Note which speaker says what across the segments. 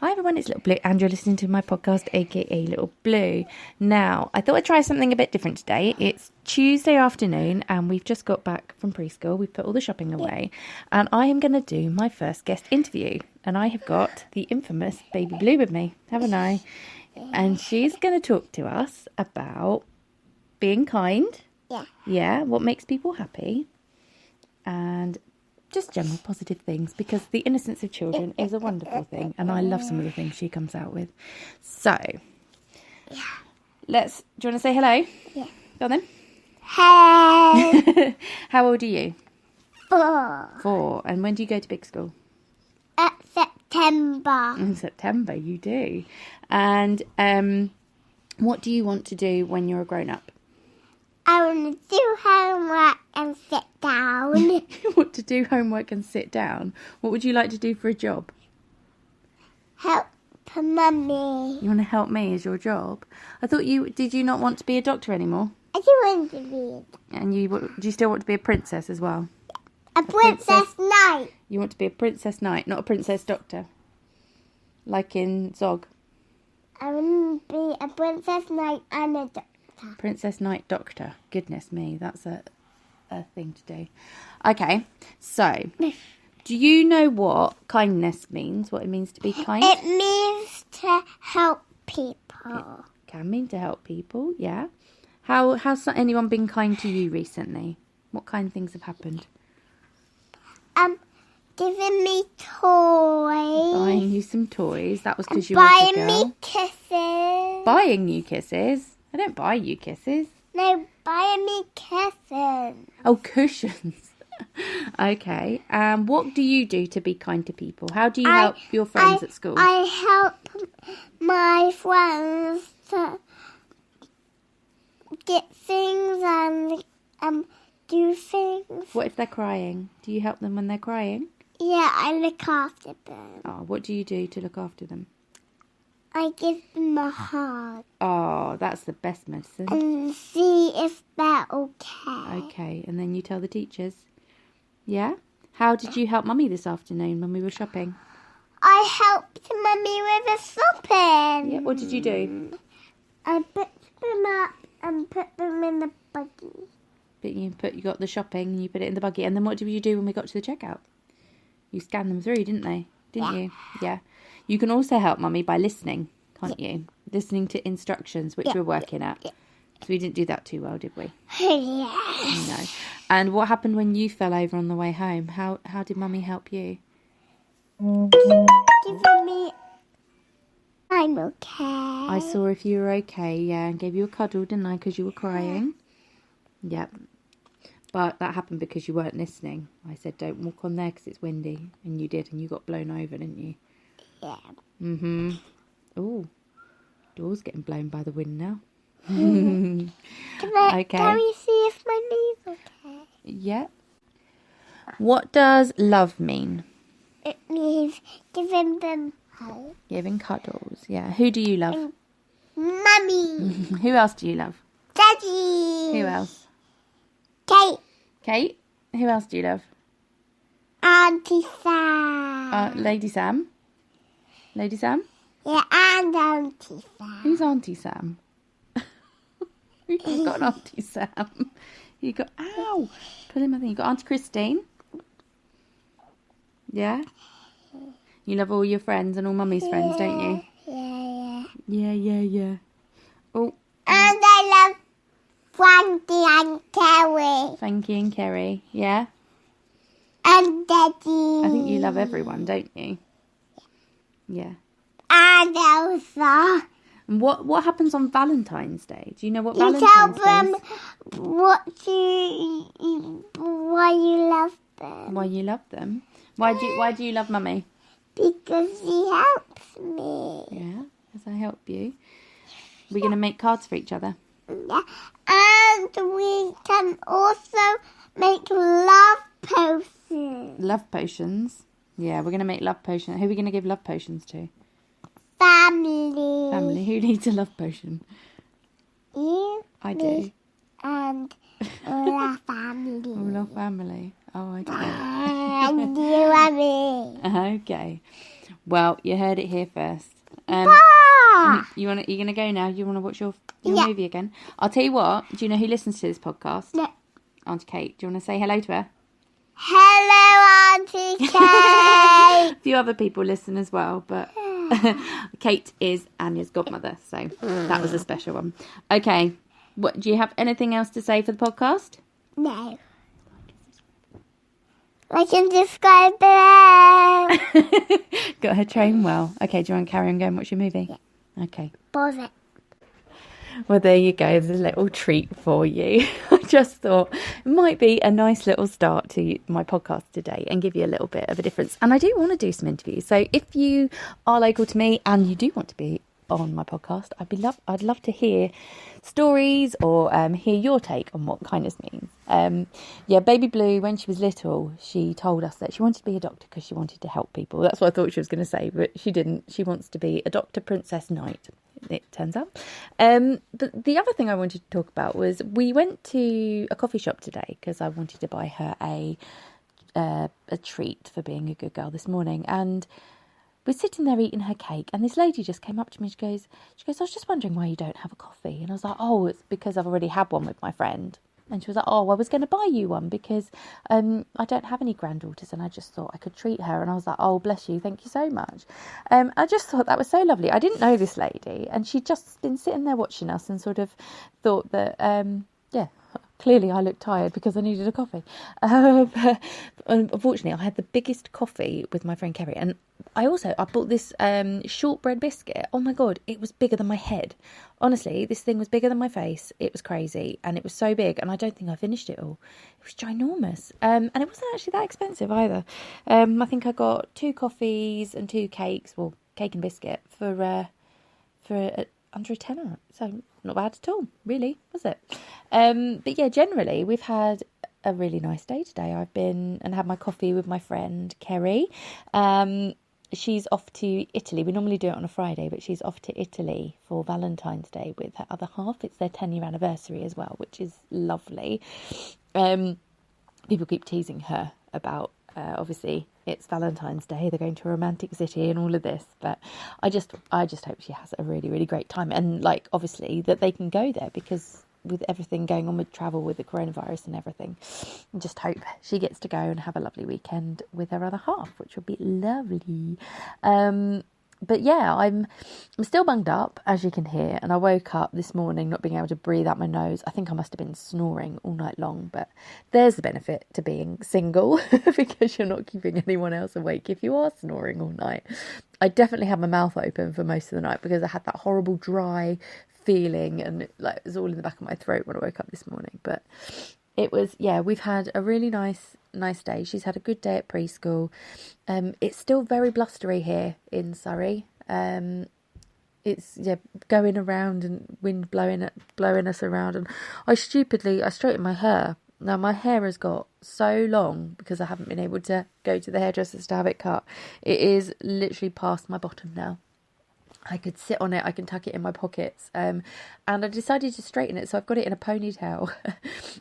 Speaker 1: Hi everyone, it's Little Blue and you're listening to my podcast, aka Little Blue. Now, I thought I'd try something a bit different today. It's Tuesday afternoon and we've just got back from preschool. We've put all the shopping away and I am going to do my first guest interview. And I have got the infamous Baby Blue with me, haven't I? And she's going to talk to us about being kind. Yeah, what makes people happy. And just general positive things, because the innocence of children is a wonderful thing, and I love some of the things she comes out with. So, do you want to say hello? Yeah. Go on then.
Speaker 2: Hey.
Speaker 1: How old are you?
Speaker 2: 4.
Speaker 1: 4. And when do you go to big school?
Speaker 2: September.
Speaker 1: In September, you do. And what do you want to do when you're a grown-up?
Speaker 2: I want to do homework and sit down.
Speaker 1: You want to do homework and sit down? What would you like to do for a job?
Speaker 2: Help Mummy.
Speaker 1: You want to help me as your job? I thought did you not want to be a doctor anymore?
Speaker 2: I do want to be.
Speaker 1: And do you still want to be a princess as well?
Speaker 2: A princess knight.
Speaker 1: You want to be a princess knight, not a princess doctor? Like in Zog?
Speaker 2: I want to be a princess knight and a doctor.
Speaker 1: Princess Knight Doctor. Goodness me, that's a thing to do. Okay, so do you know what kindness means? What it means to be kind?
Speaker 2: It means to help people.
Speaker 1: It can mean to help people, yeah. Has anyone been kind to you recently? What kind of things have happened?
Speaker 2: Giving me toys.
Speaker 1: Buying you some toys. That was because you were a girl.
Speaker 2: Buying me kisses.
Speaker 1: Buying you kisses? I don't buy you kisses.
Speaker 2: No, buying me kisses.
Speaker 1: Oh, cushions. Okay. What do you do to be kind to people? How do you help your friends at school?
Speaker 2: I help my friends to get things and do things.
Speaker 1: What if they're crying? Do you help them when they're crying?
Speaker 2: Yeah, I look after them.
Speaker 1: Oh, what do you do to look after them?
Speaker 2: I give them a hug.
Speaker 1: Oh, that's the best medicine.
Speaker 2: And see if they're okay.
Speaker 1: Okay, and then you tell the teachers. Yeah? How did you help Mummy this afternoon when we were shopping?
Speaker 2: I helped Mummy with the shopping.
Speaker 1: Yeah, what did you do?
Speaker 2: I picked them up and put them in the buggy.
Speaker 1: But you got the shopping and you put it in the buggy. And then what did you do when we got to the checkout? You scanned them through, didn't they? Didn't you? Yeah. You can also help Mummy by listening, can't you? Listening to instructions, which we're working at. So we didn't do that too well, did we?
Speaker 2: Yes.
Speaker 1: No. And what happened when you fell over on the way home? How did Mummy help you?
Speaker 2: Giving me... I'm okay.
Speaker 1: I saw if you were okay, yeah, and gave you a cuddle, didn't I, because you were crying? Yep. But that happened because you weren't listening. I said, don't walk on there because it's windy. And you did, and you got blown over, didn't you?
Speaker 2: Yeah.
Speaker 1: Mm-hmm. Oh, door's getting blown by the wind now.
Speaker 2: Okay. Can we see if my knee's okay?
Speaker 1: Yeah. What does love mean?
Speaker 2: It means giving them hugs.
Speaker 1: Giving cuddles, yeah. Who do you love?
Speaker 2: Mummy.
Speaker 1: Who else do you love?
Speaker 2: Daddy.
Speaker 1: Who else?
Speaker 2: Kate.
Speaker 1: Kate? Who else do you love?
Speaker 2: Auntie Sam.
Speaker 1: Lady Sam? Lady Sam?
Speaker 2: Yeah, and Auntie Sam.
Speaker 1: Who's Auntie Sam? You've got an Auntie Sam. You got... Ow! Put in my thing. You got Auntie Christine? Yeah? You love all your friends and all Mummy's friends, don't you?
Speaker 2: Yeah.
Speaker 1: Yeah. Oh.
Speaker 2: And I love Frankie and Kerry.
Speaker 1: Frankie and Kerry, yeah?
Speaker 2: And Daddy.
Speaker 1: I think you love everyone, don't you? Yeah.
Speaker 2: And Elsa.
Speaker 1: And what happens on Valentine's Day? Do you know what
Speaker 2: You
Speaker 1: Valentine's
Speaker 2: tell
Speaker 1: Day
Speaker 2: them why you love them.
Speaker 1: Why you love them? Why do you love Mummy?
Speaker 2: Because she helps me.
Speaker 1: Yeah, because I help you. We're going to make cards for each other.
Speaker 2: Yeah. And we can also make love potions.
Speaker 1: Love potions? Yeah, we're going to make love potions. Who are we going to give love potions to?
Speaker 2: Family.
Speaker 1: Family. Who needs a love potion?
Speaker 2: You.
Speaker 1: I
Speaker 2: me,
Speaker 1: do.
Speaker 2: And all our family.
Speaker 1: All our family. Oh, okay.
Speaker 2: You and me.
Speaker 1: Okay. Well, you heard it here first.
Speaker 2: Pa!
Speaker 1: You gonna go now? You wanna watch your
Speaker 2: Yeah.
Speaker 1: movie again? I'll tell you what. Do you know who listens to this podcast?
Speaker 2: No.
Speaker 1: Auntie Kate. Do you want to say hello to her?
Speaker 2: Hello, Auntie Kate.
Speaker 1: A few other people listen as well, but Kate is Anya's godmother, so that was a special one. Okay. What do you have anything else to say for the podcast?
Speaker 2: No. Like and subscribe below.
Speaker 1: Got her trained well. Okay, do you want to carry on going and watch your movie?
Speaker 2: Yeah.
Speaker 1: Okay.
Speaker 2: Pause it.
Speaker 1: Well, there you go. There's a little treat for you. I just thought it might be a nice little start to my podcast today and give you a little bit of a difference. And I do want to do some interviews. So if you are local to me and you do want to be on my podcast, I'd love to hear stories or hear your take on what kindness means. Baby Blue, when she was little, she told us that she wanted to be a doctor because she wanted to help people. That's what I thought she was going to say, but she didn't. She wants to be a Doctor Princess Knight, it turns out. But the other thing I wanted to talk about was we went to a coffee shop today because I wanted to buy her a treat for being a good girl this morning, and we're sitting there eating her cake, and this lady just came up to me. She goes, I was just wondering why you don't have a coffee. And I was like, oh, it's because I've already had one with my friend. And she was like, oh, I was going to buy you one because I don't have any granddaughters and I just thought I could treat her. And I was like, oh, bless you. Thank you so much. I just thought that was so lovely. I didn't know this lady, and she'd just been sitting there watching us and sort of thought that, clearly I looked tired because I needed a coffee. But unfortunately, I had the biggest coffee with my friend Kerry. And I bought this shortbread biscuit. Oh my God, it was bigger than my head. Honestly, this thing was bigger than my face. It was crazy. And it was so big. And I don't think I finished it all. It was ginormous. And it wasn't actually that expensive either. I think I got 2 coffees and 2 cakes. Well, cake and biscuit for under a tenner. So not bad at all, really, was it? But yeah, generally we've had a really nice day today. I've been and had my coffee with my friend Kerry. She's off to Italy. We normally do it on a Friday, but she's off to Italy for Valentine's Day with her other half. It's their 10-year anniversary as well, which is lovely. People keep teasing her about obviously it's Valentine's Day, they're going to a romantic city and all of this, but I just hope she has a really, really great time, and like obviously that they can go there, because with everything going on with travel with the coronavirus and everything, I just hope she gets to go and have a lovely weekend with her other half, which would be lovely. But yeah, I'm still bunged up, as you can hear, and I woke up this morning not being able to breathe out my nose. I think I must have been snoring all night long, but there's the benefit to being single because you're not keeping anyone else awake if you are snoring all night. I definitely had my mouth open for most of the night because I had that horrible dry feeling, and it was all in the back of my throat when I woke up this morning. But it was, we've had a really nice day. She's had a good day at preschool. It's still very blustery here in Surrey. It's going around and wind blowing us around, and I straightened my hair. Now my hair has got so long because I haven't been able to go to the hairdressers to have it cut. It is literally past my bottom now. I could sit on it, I can tuck it in my pockets, and I decided to straighten it, so I've got it in a ponytail,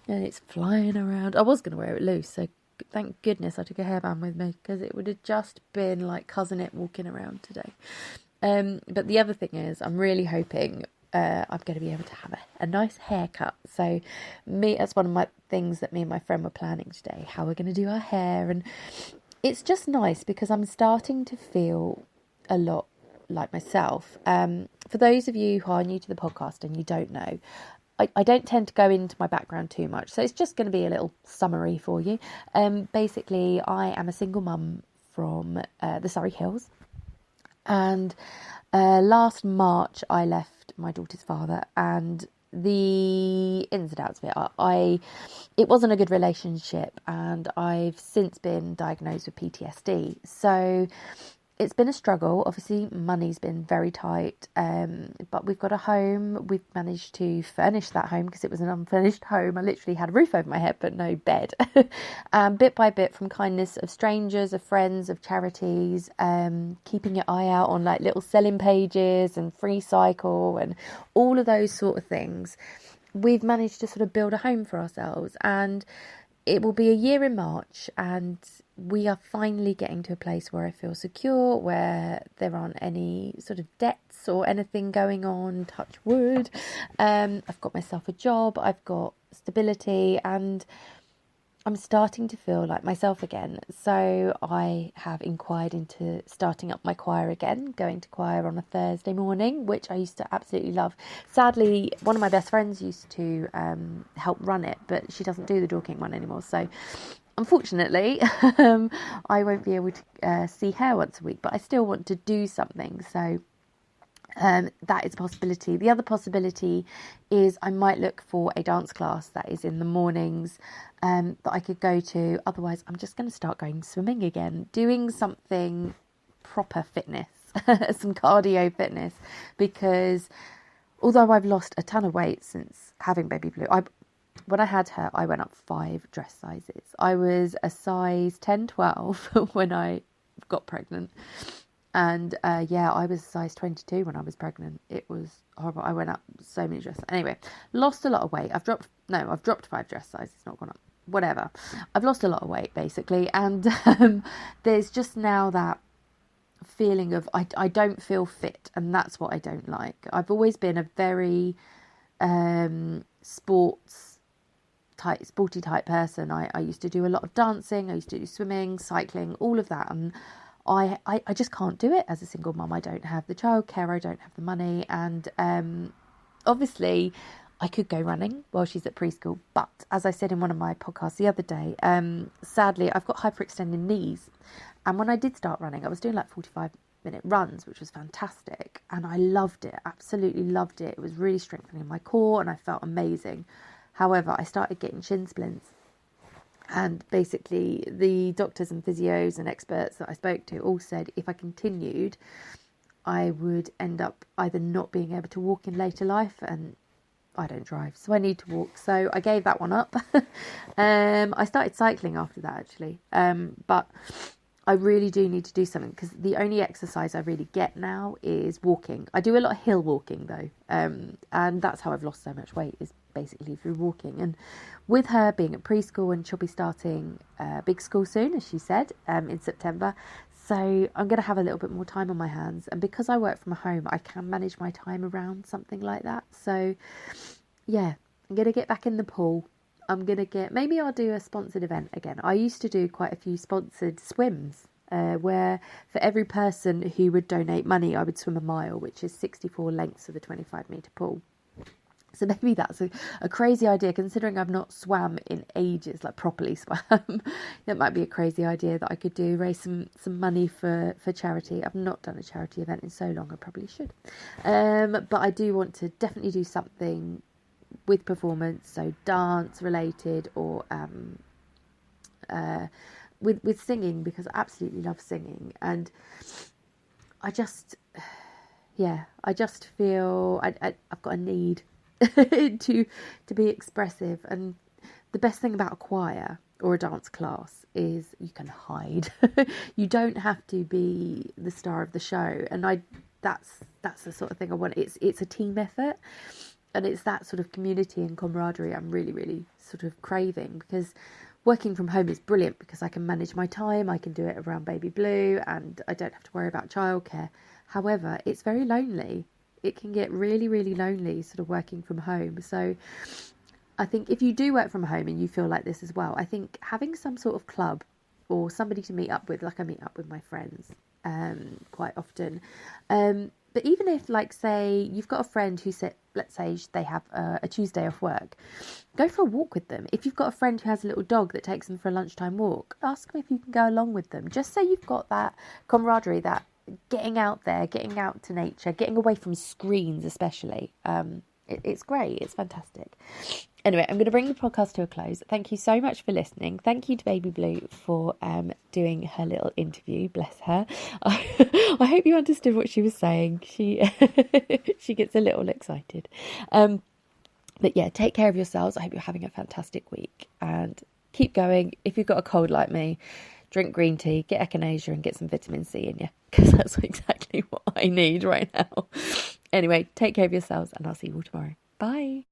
Speaker 1: and it's flying around. I was going to wear it loose, so thank goodness I took a hairband with me, because it would have just been like cousin it walking around today. But the other thing is, I'm really hoping I'm going to be able to have a nice haircut. So that's one of my things that me and my friend were planning today, how we're going to do our hair, and it's just nice because I'm starting to feel a lot like myself. For those of you who are new to the podcast and you don't know, I don't tend to go into my background too much, so it's just going to be a little summary for you. Basically, I am a single mum from the Surrey Hills, and last March I left my daughter's father, and the ins and outs of it, it wasn't a good relationship, and I've since been diagnosed with PTSD, so it's been a struggle. Obviously, money's been very tight, but we've got a home. We've managed to furnish that home because it was an unfurnished home. I literally had a roof over my head, but no bed. Bit by bit, from kindness of strangers, of friends, of charities, keeping your eye out on like little selling pages and Free Cycle and all of those sort of things, we've managed to sort of build a home for ourselves. And it will be a year in March, and we are finally getting to a place where I feel secure, where there aren't any sort of debts or anything going on, touch wood. I've got myself a job, I've got stability, and I'm starting to feel like myself again. So I have inquired into starting up my choir again, going to choir on a Thursday morning, which I used to absolutely love. Sadly, one of my best friends used to help run it, but she doesn't do the Dorking one anymore. So unfortunately, I won't be able to see her once a week, but I still want to do something. So that is a possibility. The other possibility is I might look for a dance class that is in the mornings that I could go to. Otherwise, I'm just going to start going swimming again, doing something proper fitness, some cardio fitness, because although I've lost a ton of weight since having baby Blue, when I had her, I went up 5 dress sizes. I was a size 10, 12 when I got pregnant. And I was a size 22 when I was pregnant. It was horrible. I went up so many dresses. Anyway, lost a lot of weight. I've dropped 5 dress sizes. It's not gone up. Whatever. I've lost a lot of weight, basically. And there's just now that feeling of I don't feel fit. And that's what I don't like. I've always been a very sporty type person. I used to do a lot of dancing. I used to do swimming, cycling, all of that. And I just can't do it as a single mum. I don't have the childcare, I don't have the money, and obviously I could go running while she's at preschool, but as I said in one of my podcasts the other day, sadly I've got hyperextended knees, and when I did start running I was doing like 45-minute runs, which was fantastic, and I loved it, absolutely loved it. It was really strengthening my core and I felt amazing. However, I started getting shin splints. And basically the doctors and physios and experts that I spoke to all said if I continued, I would end up either not being able to walk in later life, and I don't drive, so I need to walk. So I gave that one up. I started cycling after that, actually. But I really do need to do something, because the only exercise I really get now is walking. I do a lot of hill walking, though. And that's how I've lost so much weight, is basically through walking. And with her being at preschool, and she'll be starting big school soon, as she said, in September. So I'm going to have a little bit more time on my hands. And because I work from home, I can manage my time around something like that. So, yeah, I'm going to get back in the pool. Maybe I'll do a sponsored event again. I used to do quite a few sponsored swims, where for every person who would donate money, I would swim a mile, which is 64 lengths of a 25-metre pool. So maybe that's a crazy idea, considering I've not swam in ages, like properly swam. That might be a crazy idea that I could do, raise some money for charity. I've not done a charity event in so long, I probably should. But I do want to definitely do something with performance, so dance related, or with singing, because I absolutely love singing. And I just feel I've got a need to be expressive. And the best thing about a choir or a dance class is you can hide. You don't have to be the star of the show, and that's the sort of thing I want. It's a team effort, and it's that sort of community and camaraderie I'm really, really sort of craving, because working from home is brilliant because I can manage my time, I can do it around baby Blue, and I don't have to worry about childcare. However, it's very lonely. It can get really, really lonely sort of working from home. So I think if you do work from home and you feel like this as well, I think having some sort of club or somebody to meet up with, like I meet up with my friends quite often. But even if, like, say you've got a friend who said, let's say they have a Tuesday off work, go for a walk with them. If you've got a friend who has a little dog that takes them for a lunchtime walk, ask them if you can go along with them, just so you've got that camaraderie, that getting out there, getting out to nature, getting away from screens especially. It's great. It's fantastic. Anyway, I'm going to bring the podcast to a close. Thank you so much for listening. Thank you to Baby Blue for doing her little interview. Bless her. I hope you understood what she was saying. She gets a little excited. But yeah, take care of yourselves. I hope you're having a fantastic week, and keep going. If you've got a cold like me, drink green tea, get echinacea, and get some vitamin C in you, because that's exactly what I need right now. Anyway, take care of yourselves, and I'll see you all tomorrow. Bye.